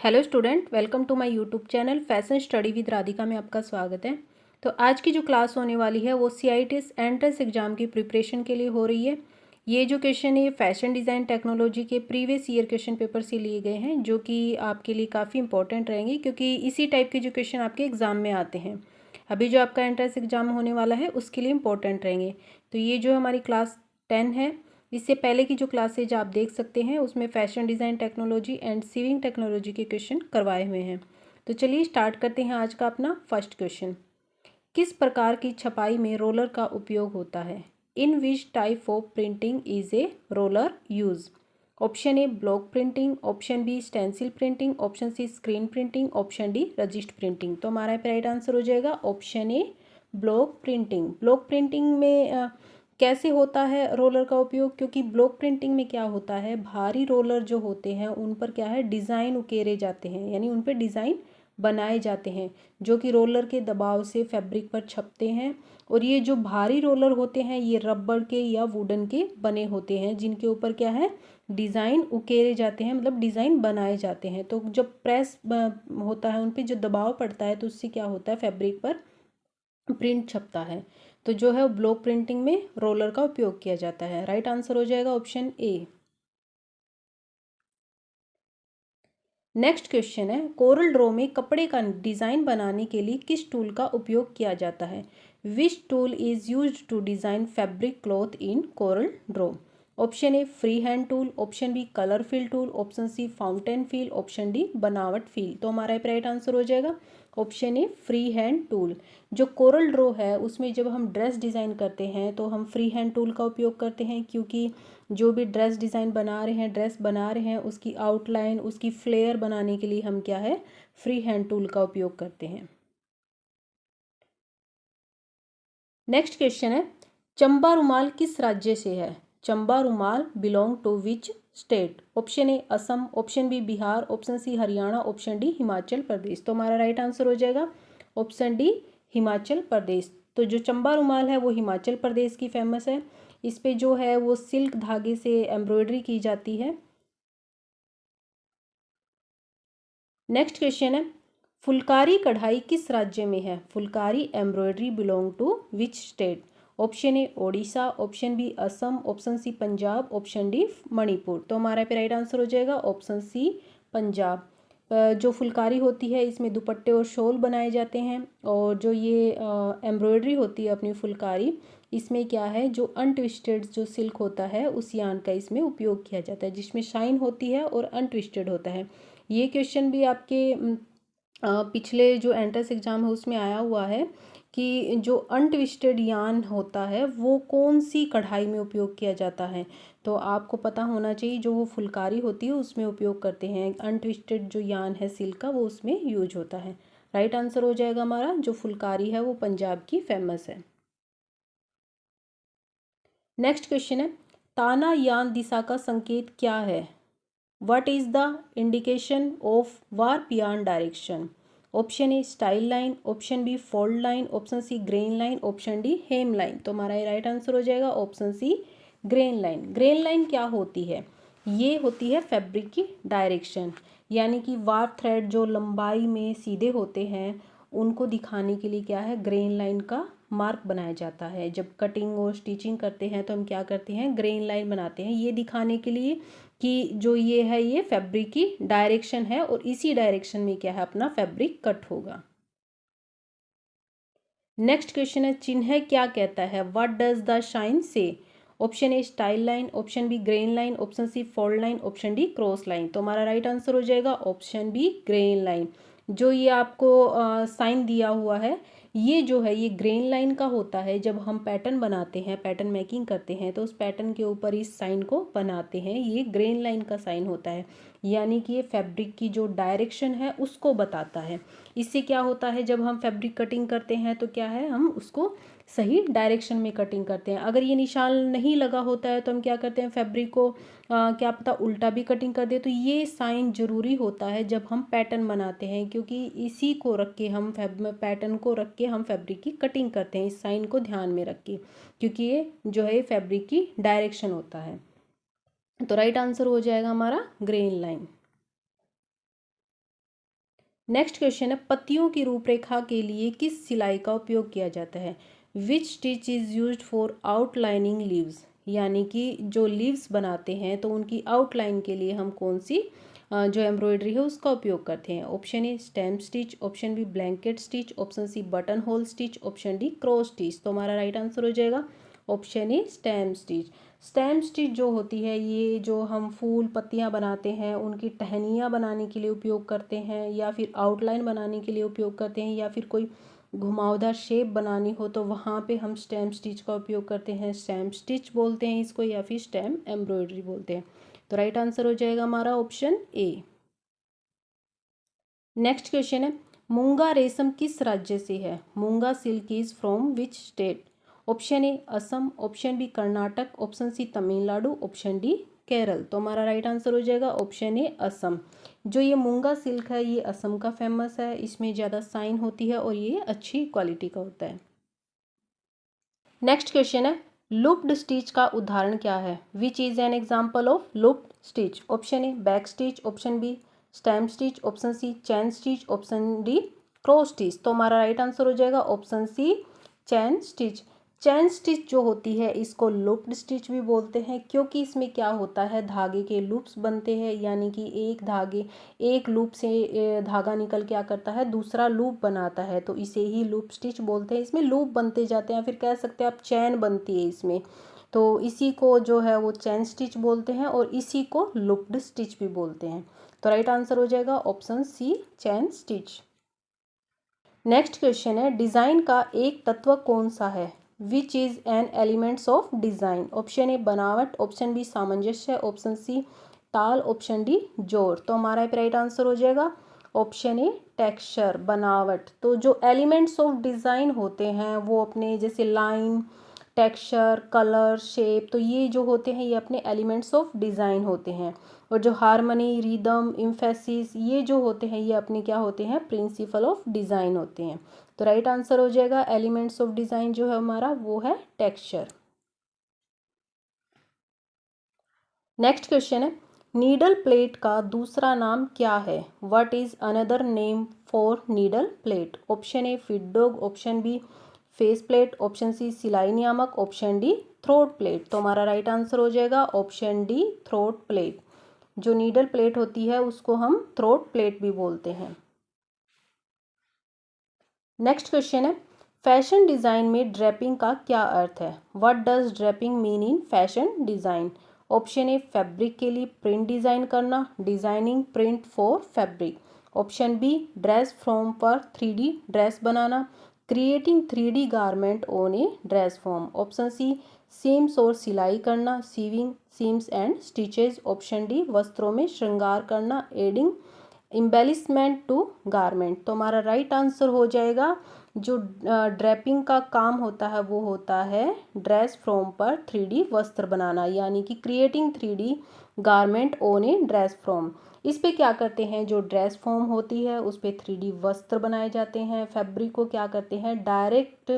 Hello student, welcome to my YouTube channel fashion study with Radhika में आपका स्वागत है। तो आज की जो क्लास होने वाली है वो CITS एंट्रेंस एग्जाम की प्रिपरेशन के लिए हो रही है। ये जो क्वेश्चन है ये फैशन डिज़ाइन टेक्नोलॉजी के प्रीवियस ईयर क्वेश्चन पेपर से लिए गए हैं, जो कि आपके लिए काफ़ी इंपॉर्टेंट रहेंगे क्योंकि इसी टाइप के जो क्वेश्चन आपके एग्ज़ाम में आते हैं। अभी जो आपका एंट्रेंस एग्जाम होने वाला है उसके लिए इंपॉर्टेंट रहेंगे। तो ये जो हमारी क्लास 10 है, इससे पहले की जो क्लासेज आप देख सकते हैं उसमें fashion design technology and sewing technology के क्वेश्चन करवाए हुए हैं। तो चलिए स्टार्ट करते हैं आज का अपना फर्स्ट क्वेश्चन। किस प्रकार की छपाई में रोलर का उपयोग होता है? In which type of printing is a roller use? Option A block printing, option B stencil printing, option C screen printing, option D resist printing. तो हमारा राइट आंसर हो जाएगा option A block printing. Block printing में कैसे होता है roller का उपयोग? क्योंकि ब्लॉक प्रिंटिंग में क्या होता है, भारी रोलर जो होते हैं उन पर क्या है डिज़ाइन उकेरे जाते हैं, यानी उन पर डिज़ाइन बनाए जाते हैं जो कि रोलर के दबाव से फैब्रिक पर छपते हैं। और ये जो भारी रोलर होते हैं ये रबड़ के या वुडन के बने होते हैं जिनके ऊपर क्या है डिज़ाइन उकेरे जाते हैं, मतलब डिज़ाइन बनाए जाते हैं। तो जब प्रेस होता है उन पर जो दबाव पड़ता है तो उससे क्या होता है फैब्रिक पर प्रिंट छपता है। तो जो है ब्लॉक प्रिंटिंग में रोलर का उपयोग किया जाता है। राइट आंसर हो जाएगा ऑप्शन ए। नेक्स्ट क्वेश्चन है, कोरल ड्रॉ में कपड़े का डिज़ाइन बनाने के लिए किस टूल का उपयोग किया जाता है? Which tool is used to design fabric cloth in Corel Draw? Option A free hand tool, option B colour fill tool, option C fountain fill, option D बनावट फिल। तो हमारा राइट आंसर हो जाएगा option A free hand tool. जो Corel Draw है उसमें जब हम ड्रेस डिज़ाइन करते हैं तो हम फ्री हैंड टूल का उपयोग करते हैं, क्योंकि जो भी ड्रेस डिज़ाइन बना रहे हैं, ड्रेस बना रहे हैं, उसकी आउटलाइन, उसकी फ्लेयर बनाने के लिए हम क्या है फ्री हैंड टूल का उपयोग करते हैं। नेक्स्ट क्वेश्चन है, चंबा रुमाल किस राज्य से है? Chamba rumal belong to which state? Option A Assam, option B Bihar, option C Haryana, option D Himachal Pradesh. तो हमारा राइट आंसर हो जाएगा ऑप्शन डी हिमाचल प्रदेश। तो जो चंबा रुमाल है वो हिमाचल प्रदेश की फेमस है। इस पे जो है वो सिल्क धागे से एम्ब्रॉयडरी की जाती है। नेक्स्ट क्वेश्चन है, फुलकारी कढ़ाई किस राज्य में है? Phulkari embroidery belong to which state? Option A Odisha, option B Assam, option C Punjab, option D Manipur. तो हमारा पे राइट आंसर हो जाएगा ऑप्शन सी पंजाब। जो फुलकारी होती है इसमें दुपट्टे और शॉल बनाए जाते हैं, और जो ये एम्ब्रॉयडरी होती है अपनी फुलकारी, इसमें क्या है जो अनट्विस्टेड जो सिल्क होता है उस यान का इसमें उपयोग किया जाता है, जिसमें शाइन होती है और अनट्विस्टेड होता है। ये क्वेश्चन भी आपके पिछले जो एंट्रेंस एग्जाम है उसमें आया हुआ है कि जो अनट्विस्टेड यान होता है वो कौन सी कढ़ाई में उपयोग किया जाता है। तो आपको पता होना चाहिए, जो वो फुलकारी होती है उसमें उपयोग करते हैं, अनट्विस्टेड जो यान है सिल्क का वो उसमें यूज होता है। राइट आंसर हो जाएगा हमारा जो फुलकारी है वो पंजाब की फेमस है। नेक्स्ट क्वेश्चन है, ताना यान दिशा का संकेत क्या है? What is the indication of warp yarn direction? Option A style line, option B fold line, option C grain line, option D hem line. तो हमारा ये राइट आंसर हो जाएगा option C grain line. Grain line क्या होती है? ये होती है फैब्रिक की डायरेक्शन, यानी कि वार्प थ्रेड जो लंबाई में सीधे होते हैं उनको दिखाने के लिए क्या है ग्रेन लाइन का मार्क बनाया जाता है। जब कटिंग और स्टिचिंग करते हैं तो हम क्या करते हैं ग्रेन लाइन बनाते हैं, ये दिखाने के लिए कि जो ये है ये फैब्रिक की डायरेक्शन है और इसी डायरेक्शन में क्या है अपना फैब्रिक कट होगा। नेक्स्ट क्वेश्चन है, चिन्ह क्या कहता है? What does the sign say? Option A style line, option B grain line, option C fold line, option D cross line. तो हमारा राइट आंसर हो जाएगा ऑप्शन बी ग्रेन लाइन। जो ये आपको साइन दिया हुआ है ये जो है ये ग्रेन लाइन का होता है। जब हम पैटर्न बनाते हैं, पैटर्न मेकिंग करते हैं तो उस पैटर्न के ऊपर इस साइन को बनाते हैं, ये ग्रेन लाइन का साइन होता है, यानी कि ये फैब्रिक की जो डायरेक्शन है उसको बताता है। इससे क्या होता है जब हम फैब्रिक कटिंग करते हैं तो क्या है हम उसको सही डायरेक्शन में कटिंग करते हैं। अगर ये निशान नहीं लगा होता है तो हम क्या करते हैं फैब्रिक को क्या पता उल्टा भी कटिंग कर दे। तो ये साइन ज़रूरी होता है जब हम पैटर्न बनाते हैं, क्योंकि इसी को रख के हम पैटर्न को रख के हम फैब्रिक की कटिंग करते हैं, इस साइन को ध्यान में रख के, क्योंकि ये जो है फैब्रिक की डायरेक्शन होता है। तो राइट आंसर हो जाएगा हमारा ग्रेन लाइन। नेक्स्ट क्वेश्चन है, पत्तियों की रूपरेखा के लिए किस सिलाई का उपयोग किया जाता है? Which stitch is used for outlining leaves, यानी कि जो लीव्स बनाते हैं तो उनकी आउटलाइन के लिए हम कौन सी जो एम्ब्रॉयडरी है उसका उपयोग करते हैं? Option A stamp stitch, option B blanket stitch, option C button hole stitch, option D cross stitch. तो हमारा राइट आंसर हो जाएगा option A stamp stitch. Stamp stitch जो होती है ये जो हम फूल पत्तियां बनाते हैं उनकी टहनियाँ बनाने के लिए उपयोग करते हैं, या फिर आउटलाइन बनाने के लिए उपयोग करते हैं, या फिर कोई घुमावदार शेप बनानी हो तो वहाँ पे हम स्टैम्प स्टिच का उपयोग करते हैं। स्टैम्प स्टिच बोलते हैं इसको, या फिर स्टैम्प एम्ब्रॉयडरी बोलते हैं। तो राइट आंसर हो जाएगा हमारा ऑप्शन ए। नेक्स्ट क्वेश्चन है, मूंगा रेशम किस राज्य से है? Muga silk is from which state? Option A Assam, option B Karnataka, option C Tamil Nadu, option D Kerala. तो हमारा राइट आंसर हो जाएगा ऑप्शन ए असम। जो ये मूंगा सिल्क है ये असम का फेमस है, इसमें ज़्यादा साइन होती है और ये अच्छी क्वालिटी का होता है। नेक्स्ट क्वेश्चन है, लूप्ड स्टिच का उदाहरण क्या है? Which is an example of looped stitch? Option A back stitch, option B stamp stitch, option C chain stitch, option D cross stitch. तो हमारा राइट आंसर हो जाएगा option C chain stitch. Chain stitch जो होती है इसको looped stitch भी बोलते हैं, क्योंकि इसमें क्या होता है धागे के लूप्स बनते हैं, यानी कि एक लूप से धागा निकल क्या करता है दूसरा लूप बनाता है, तो इसे ही लूप स्टिच बोलते हैं। इसमें लूप बनते जाते हैं, फिर कह सकते हैं आप चैन बनती है इसमें, तो इसी को जो है वो चैन स्टिच बोलते हैं और इसी को लूप्ड स्टिच भी बोलते हैं। तो राइट आंसर हो जाएगा option C chain stitch. Next question है, डिज़ाइन का एक तत्व कौन सा है? Which is an elements of design? Option A बनावट, ऑप्शन बी सामंजस्य, ऑप्शन सी ताल, ऑप्शन डी जोड़। तो हमारा राइट आंसर हो जाएगा ऑप्शन ए टेक्सचर, बनावट। तो जो एलिमेंट्स ऑफ डिज़ाइन होते हैं वो अपने जैसे लाइन, टेक्सचर, कलर, शेप, तो ये जो होते हैं ये अपने एलिमेंट्स ऑफ डिज़ाइन होते हैं। और जो हारमनी, रिदम, इम्फेसिस ये जो होते हैं ये अपने क्या होते हैं प्रिंसिपल ऑफ डिज़ाइन होते हैं। तो राइट आंसर हो जाएगा एलिमेंट्स ऑफ डिज़ाइन जो है हमारा वो है टेक्सचर। नेक्स्ट क्वेश्चन है, नीडल प्लेट का दूसरा नाम क्या है? What is another name for needle plate? Option A feed dog, option B face plate, option C सिलाई नियामक, ऑप्शन डी थ्रोट प्लेट। तो हमारा राइट आंसर हो जाएगा ऑप्शन डी थ्रोट प्लेट। जो नीडल प्लेट होती है उसको हम थ्रोट प्लेट भी बोलते हैं। नेक्स्ट क्वेश्चन है, फैशन डिज़ाइन में ड्रेपिंग का क्या अर्थ है? What does draping mean in fashion design? Option A fabric के लिए प्रिंट डिज़ाइन करना, designing print for fabric. Option B dress form पर 3D ड्रेस बनाना, creating 3D garment on a dress form. Option C seams और सिलाई करना, sewing seams and stitches. Option D वस्त्रों में श्रृंगार करना, एडिंग एम्बेलिशमेंट टू गारमेंट। तो हमारा राइट आंसर हो जाएगा जो ड्रेपिंग का काम होता है वो होता है ड्रेस फ्रॉम पर 3D वस्त्र बनाना, यानी कि creating 3D garment on a dress from. इस पे क्या करते हैं जो ड्रेस फॉर्म होती है उस पे 3D वस्त्र बनाए जाते हैं। फैब्रिक को क्या करते हैं डायरेक्ट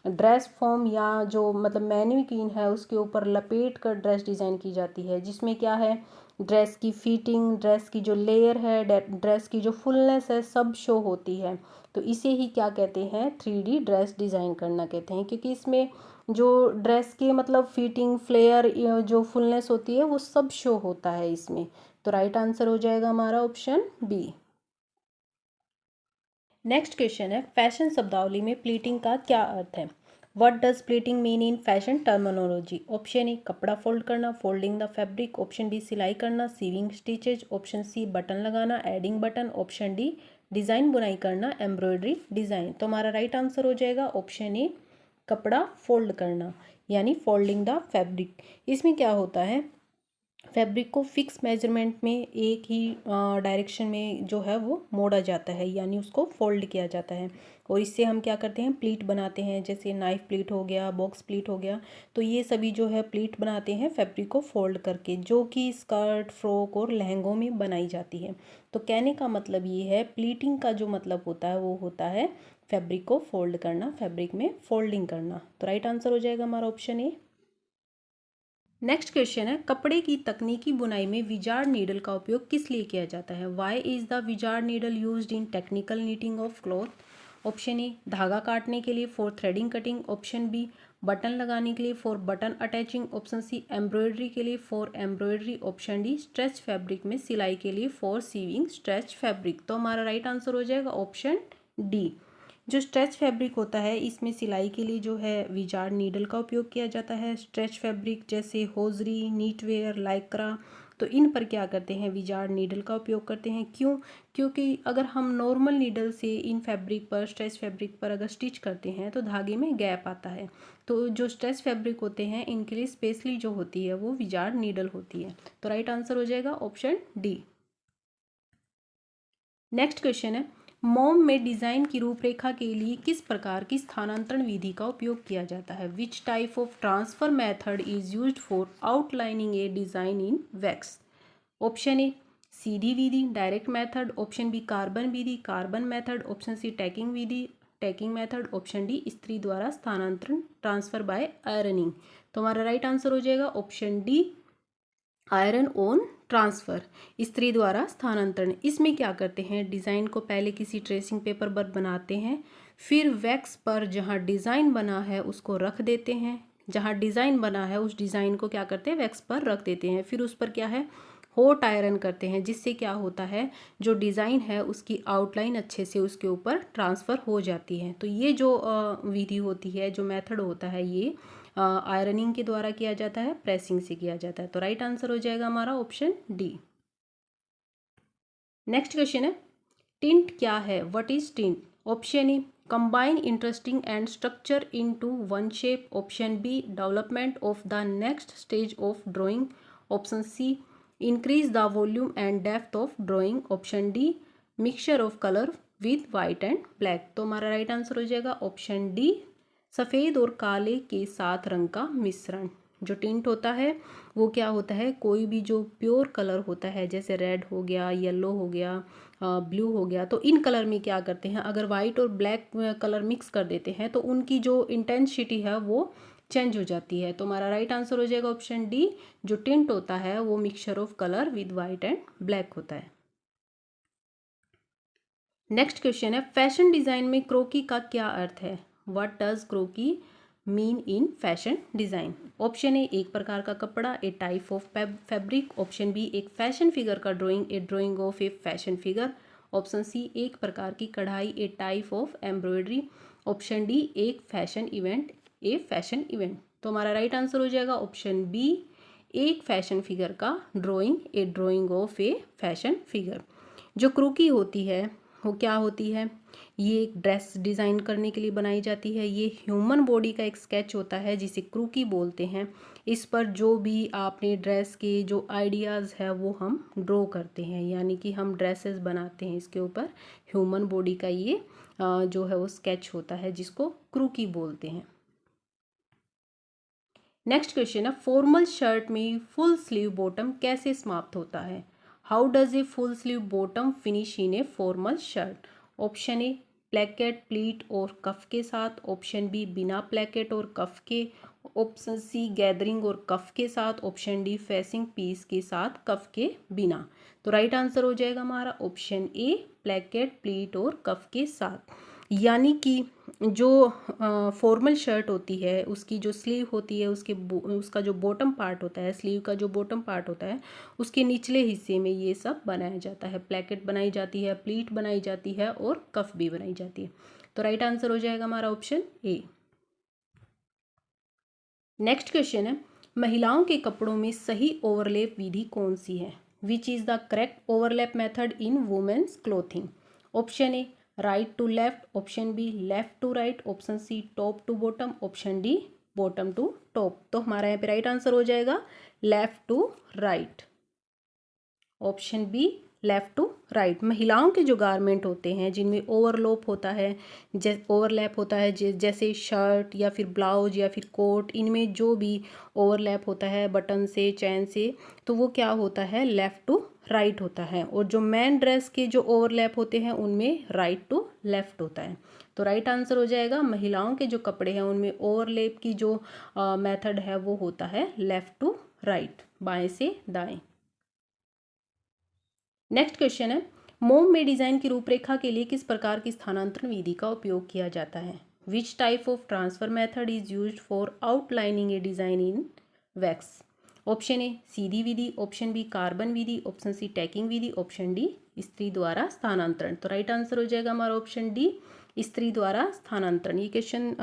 ड्रेस फॉर्म या जो मतलब मैन्युकिन है उसके ऊपर लपेट कर ड्रेस डिज़ाइन की जाती है, जिसमें क्या है ड्रेस की फिटिंग, ड्रेस की जो लेयर है, ड्रेस की जो फुलनेस है सब शो होती है। तो इसे ही क्या कहते हैं 3D ड्रेस डिज़ाइन करना कहते हैं, क्योंकि इसमें जो ड्रेस के मतलब फिटिंग, फ्लेयर, जो फुलनेस होती है वो सब शो होता है इसमें। तो राइट आंसर हो जाएगा हमारा ऑप्शन बी। नेक्स्ट क्वेश्चन है, फैशन शब्दावली में प्लीटिंग का क्या अर्थ है? What does pleating mean in fashion terminology? Option A कपड़ा फोल्ड करना, folding the fabric, option B सिलाई करना, sewing stitches, option C button लगाना, adding button, option D design बुनाई करना, एम्ब्रॉयडरी डिज़ाइन। तो हमारा राइट आंसर हो जाएगा ऑप्शन ए कपड़ा फोल्ड करना, यानी फोल्डिंग द फैब्रिक। इसमें क्या होता है फैब्रिक को फिक्स मेजरमेंट में एक ही डायरेक्शन में जो है वो मोड़ा जाता है, यानी उसको फोल्ड किया जाता है, और इससे हम क्या करते हैं प्लीट बनाते हैं, जैसे नाइफ प्लीट हो गया, बॉक्स प्लीट हो गया। तो ये सभी जो है प्लीट बनाते हैं फैब्रिक को फोल्ड करके, जो कि स्कर्ट, फ्रॉक और लहंगों में बनाई जाती है। तो कहने का मतलब ये है प्लीटिंग का जो मतलब होता है वो होता है फैब्रिक को फोल्ड करना, फैब्रिक में फोल्डिंग करना। तो राइट आंसर हो जाएगा हमारा ऑप्शन ए। नेक्स्ट क्वेश्चन है, कपड़े की तकनीकी बुनाई में विजार्ड नीडल का उपयोग किस लिए किया जाता है? Why is the wizard needle used in technical knitting of cloth? Option A धागा काटने के लिए, for threading cutting. Option B button लगाने के लिए, for button attaching. Option C embroidery के लिए, for embroidery. Option D stretch fabric में सिलाई के लिए, फॉर सीविंग स्ट्रेच फैब्रिक। तो हमारा राइट आंसर हो जाएगा ऑप्शन डी। जो स्ट्रेच फैब्रिक होता है इसमें सिलाई के लिए जो है विजार्ड नीडल का उपयोग किया जाता है। स्ट्रेच फैब्रिक जैसे होजरी, नीटवेयर, लाइक्रा, तो इन पर क्या करते हैं, विजार्ड नीडल का उपयोग करते हैं। क्यों? क्योंकि अगर हम नॉर्मल नीडल से इन फैब्रिक पर, स्ट्रेच फैब्रिक पर अगर स्टिच करते हैं तो धागे में गैप आता है। तो जो स्ट्रेच फैब्रिक होते हैं इनके लिए स्पेशली जो होती है वो विजार्ड नीडल होती है। तो राइट आंसर हो जाएगा ऑप्शन डी। नेक्स्ट क्वेश्चन है, मोम में डिज़ाइन की रूपरेखा के लिए किस प्रकार की स्थानांतरण विधि का उपयोग किया जाता है? Which type of transfer method is used for outlining a design in wax? Option A सीधी विधि, direct method. Option B carbon विधि, carbon method. Option C tacking विधि, टैकिंग मेथड। ऑप्शन डी इस्त्री द्वारा स्थानांतरण, ट्रांसफर बाय आयरनिंग। तो हमारा right answer हो जाएगा option D, iron on transfer, इस्त्री द्वारा स्थानांतरण। इसमें क्या करते हैं, डिज़ाइन को पहले किसी ट्रेसिंग पेपर पर बनाते हैं, फिर वैक्स पर जहाँ डिज़ाइन बना है उसको रख देते हैं। जहाँ डिज़ाइन बना है उस डिज़ाइन को क्या करते हैं, वैक्स पर रख देते हैं। फिर उस पर क्या है, हॉट आयरन करते हैं, जिससे क्या होता है, जो डिज़ाइन है उसकी आउटलाइन अच्छे से उसके ऊपर ट्रांसफ़र हो जाती है। तो ये जो विधि होती है, जो मेथड होता है, ये आयरनिंग के द्वारा किया जाता है, प्रेसिंग से किया जाता है। तो राइट आंसर हो जाएगा हमारा ऑप्शन डी। नेक्स्ट क्वेश्चन है, टिंट क्या है? What is tint? Option A combine interesting and structure into one shape. Option B development of the next stage of drawing. Option C increase the volume and depth of drawing. Option D mixture of colour with white and black. तो हमारा right answer हो जाएगा option D, सफ़ेद और काले के साथ रंग का मिश्रण। जो टिंट होता है वो क्या होता है, कोई भी जो प्योर कलर होता है, जैसे रेड हो गया, येलो हो गया, ब्लू हो गया, तो इन कलर में क्या करते हैं, अगर वाइट और ब्लैक कलर मिक्स कर देते हैं तो उनकी जो इंटेंसिटी है वो चेंज हो जाती है। तो हमारा राइट आंसर हो जाएगा ऑप्शन डी, जो टिंट होता है वो mixture of colour with white and black होता है। नेक्स्ट क्वेश्चन है, फैशन डिज़ाइन में क्रोकी का क्या अर्थ है? What does croquis mean in fashion design? Option A एक प्रकार का कपड़ा, a type of fabric. Option B एक फैशन फिगर का drawing, a drawing of a fashion figure. Option C एक प्रकार की कढ़ाई, a type of embroidery. Option D एक फैशन इवेंट, ए फैशन इवेंट। तो हमारा राइट आंसर हो जाएगा ऑप्शन बी, एक फैशन फिगर का drawing, a drawing of a fashion figure. जो क्रोकी होती है वो क्या होती है, ये एक ड्रेस डिज़ाइन करने के लिए बनाई जाती है। ये ह्यूमन बॉडी का एक स्केच होता है जिसे क्रूकी बोलते हैं। इस पर जो भी आपने ड्रेस के जो आइडियाज़ है वो हम ड्रॉ करते हैं, यानी कि हम ड्रेसेस बनाते हैं। इसके ऊपर ह्यूमन बॉडी का ये जो है वो स्केच होता है, जिसको क्रूकी बोलते हैं। नेक्स्ट क्वेश्चन है, फॉर्मल शर्ट में फुल स्लीव बॉटम कैसे समाप्त होता है? How does a full sleeve bottom finish in a formal shirt? Option A placket, pleat और कफ के साथ। ऑप्शन बी बिना प्लेकेट और कफ के। ऑप्शन सी गैदरिंग और कफ के साथ। ऑप्शन डी फेसिंग पीस के साथ, कफ के बिना। तो राइट आंसर हो जाएगा हमारा ऑप्शन ए, प्लेकेट, प्लीट और कफ के साथ। यानी कि जो फॉर्मल शर्ट होती है उसकी जो स्लीव होती है, उसका जो बॉटम पार्ट होता है, स्लीव का जो बॉटम पार्ट होता है, उसके निचले हिस्से में ये सब बनाया जाता है। प्लेकेट बनाई जाती है, प्लीट बनाई जाती है और कफ भी बनाई जाती है। तो राइट आंसर हो जाएगा हमारा ऑप्शन ए। नेक्स्ट क्वेश्चन है, महिलाओं के कपड़ों में सही ओवरलैप विधि कौन सी है? Which is the correct overlap method in women's clothing? Option A right to left. Option B left to right. Option C top to bottom. Option D bottom to top. तो हमारा यहाँ पे राइट आंसर हो जाएगा left to right. Option B left to right. महिलाओं के जो garment होते हैं जिनमें ओवरलैप होता है, जैसे शर्ट या फिर ब्लाउज या फिर कोट, इनमें जो भी ओवरलैप होता है बटन से, चैन से, तो वो क्या होता है, लेफ़्ट टू राइट होता है। और जो मैन ड्रेस के जो ओवरलैप होते हैं उनमें राइट टू लेफ़्ट होता है। तो राइट आंसर हो जाएगा, महिलाओं के जो कपड़े हैं उनमें ओवरलैप की जो मेथड है वो होता है लेफ़्ट टू राइट, बाएं से दाएं। नेक्स्ट क्वेश्चन है, मोम में डिज़ाइन की रूपरेखा के लिए किस प्रकार की स्थानांतरण विधि का उपयोग किया जाता है? Which type of transfer method is used for outlining a design in wax? Option A सीधी विधि, ऑप्शन बी कार्बन विधि, ऑप्शन सी टैकिंग विधि, ऑप्शन डी इस्त्री द्वारा स्थानांतरण। तो राइट आंसर हो जाएगा हमारा ऑप्शन डी, इस्त्री द्वारा स्थानांतरण। ये क्वेश्चन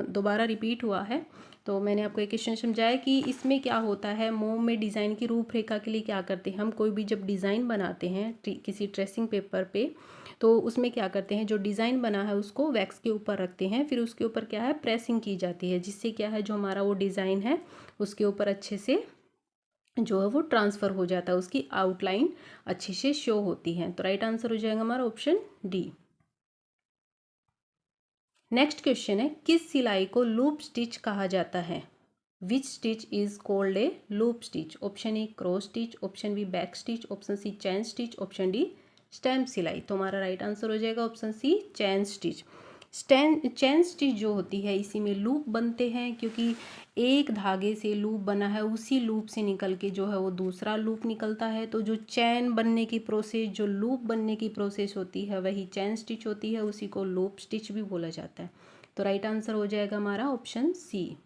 दोबारा रिपीट हुआ है, तो मैंने आपको एक क्वेश्चन समझाया कि इसमें क्या होता है। मोम में डिज़ाइन की रूपरेखा के लिए क्या करते हैं हम, कोई भी जब डिज़ाइन बनाते हैं किसी ट्रेसिंग पेपर पे, तो उसमें क्या करते हैं, जो डिज़ाइन बना है उसको वैक्स के ऊपर रखते हैं, फिर उसके ऊपर क्या है प्रेसिंग की जाती है, जिससे क्या है जो हमारा वो डिज़ाइन है उसके ऊपर अच्छे से जो है वो ट्रांसफ़र हो जाता है, उसकी आउटलाइन अच्छे से शो होती है। तो राइट आंसर हो जाएगा हमारा ऑप्शन डी। नेक्स्ट क्वेश्चन है, किस सिलाई को लूप स्टिच कहा जाता है? Which stitch is called a loop stitch? Option A cross stitch, option B back stitch, option C chain stitch, option D stamp सिलाई। तो हमारा राइट आंसर हो जाएगा option C chain stitch. Chain stitch जो होती है इसी में लूप बनते हैं, क्योंकि एक धागे से लूप बना है, उसी लूप से निकल के जो है वो दूसरा लूप निकलता है। तो जो चैन बनने की प्रोसेस, जो लूप बनने की प्रोसेस होती है वही चैन स्टिच होती है, उसी को लूप स्टिच भी बोला जाता है। तो राइट आंसर हो जाएगा हमारा ऑप्शन सी।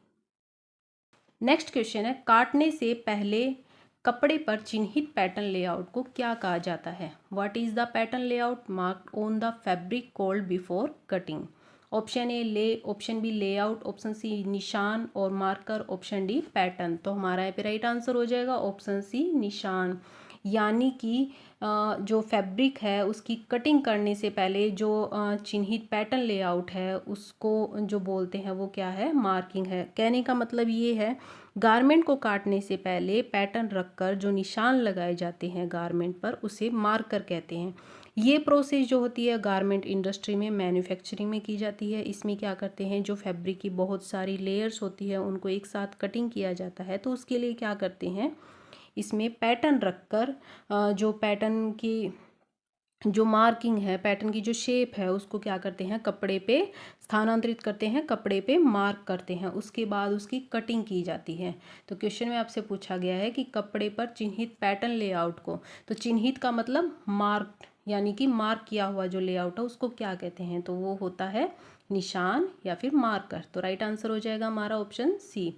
नेक्स्ट क्वेश्चन है, काटने से पहले कपड़े पर चिन्हित पैटर्न लेआउट को क्या कहा जाता है? What is the pattern layout marked on the fabric called before cutting? Option A lay, option B layout, option C निशान और मार्कर, ऑप्शन डी पैटर्न। तो हमारा यहाँ पे राइट आंसर हो जाएगा ऑप्शन सी निशान। यानी कि जो फैब्रिक है उसकी कटिंग करने से पहले जो चिन्हित पैटर्न लेआउट है उसको जो बोलते हैं वो क्या है, मार्किंग है। कहने का मतलब ये है, गारमेंट को काटने से पहले पैटर्न रखकर जो निशान लगाए जाते हैं गारमेंट पर उसे मार्कर कहते हैं। ये प्रोसेस जो होती है गारमेंट इंडस्ट्री में मैन्युफैक्चरिंग में की जाती है। इसमें क्या करते हैं, जो फैब्रिक की बहुत सारी लेयर्स होती है उनको एक साथ कटिंग किया जाता है, तो उसके लिए क्या करते हैं, इसमें पैटर्न रखकर जो पैटर्न की जो मार्किंग है, पैटर्न की जो शेप है उसको क्या करते हैं कपड़े पे स्थानांतरित करते हैं, कपड़े पे मार्क करते हैं, उसके बाद उसकी कटिंग की जाती है। तो क्वेश्चन में आपसे पूछा गया है कि कपड़े पर चिन्हित पैटर्न लेआउट को, तो चिन्हित का मतलब मार्क, यानी कि मार्क किया हुआ जो लेआउट है उसको क्या कहते हैं, तो वो होता है निशान या फिर मार्कर। तो राइट आंसर हो जाएगा हमारा ऑप्शन सी।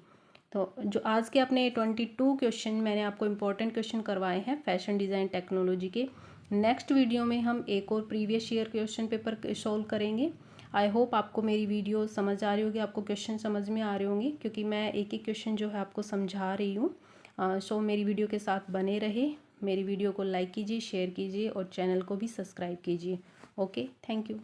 तो जो आज के अपने 22 क्वेश्चन मैंने आपको इम्पोर्टेंट क्वेश्चन करवाए हैं फैशन डिज़ाइन टेक्नोलॉजी के। नेक्स्ट वीडियो में हम एक और previous year question paper solve करेंगे। आई होप आपको मेरी वीडियो समझ आ रही होगी, आपको क्वेश्चन समझ में आ रहे होंगे, क्योंकि मैं एक एक क्वेश्चन जो है आपको समझा रही हूँ। सो मेरी वीडियो के साथ बने रहे, मेरी वीडियो को लाइक कीजिए, शेयर कीजिए और चैनल को भी सब्सक्राइब कीजिए। Okay, thank you.